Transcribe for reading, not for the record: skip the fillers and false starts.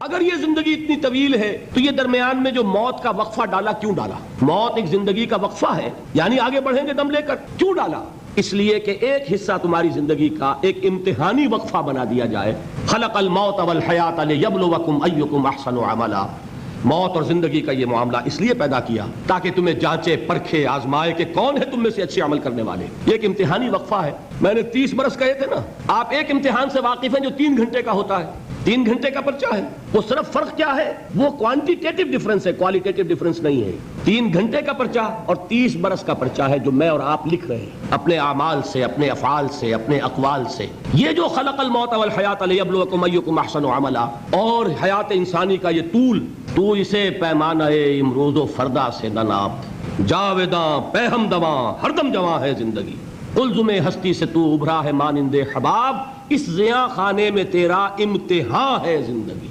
अगर ये जिंदगी इतनी तवील है तो ये दरमियान में जो मौत का वक्फा डाला क्यों डाला? मौत एक जिंदगी का वक्फा है, यानी आगे बढ़ेंगे दम लेकर, क्यों डाला? इसलिए कि एक हिस्सा तुम्हारी जिंदगी का एक इम्तिहानी वक्फा बना दिया जाए। खलक़ल मौत वल हयात लियब्लुवकुम अय्युकुम अहसनु अमला। मौत और जिंदगी का ये मामला इसलिए पैदा किया ताकि तुम्हें जांचे, परखे, आजमाए कि कौन है तुम में से अच्छे अमल करने वाले। ये एक इम्तिहानी वक्फा है। मैंने 30 बरस कहे थे ना। आप एक इम्तिहान से वाकिफ हैं जो 3 घंटे का होता है। 3 घंटे का पर्चा है। वो सिर्फ फर्क क्या है? वो क्वांटिटेटिव डिफरेंस है, क्वालिटेटिव डिफरेंस नहीं है। 3 घंटे का पर्चा और 30 बरस का पर्चा है जो मैं और आप लिख रहे हैं अपने आमाल से, अपने अफआल से, अपने अक़वाल से। ये जो खलक़ल मौत वल हयात लियब्लुवकुम अय्युकुम अहसनु अमला और हयात इंसानी का ये तूल, तू इसे पैमाना-ए इमरोज़ो फरदा से न नाप। जावेदा पैहम दवा हरदम जवां है जिंदगी। उल्ज़ुमे हस्ती से तू उभरा है मानिंदे हबाब। इस ज़िया खाने में तेरा इम्तिहान है जिंदगी।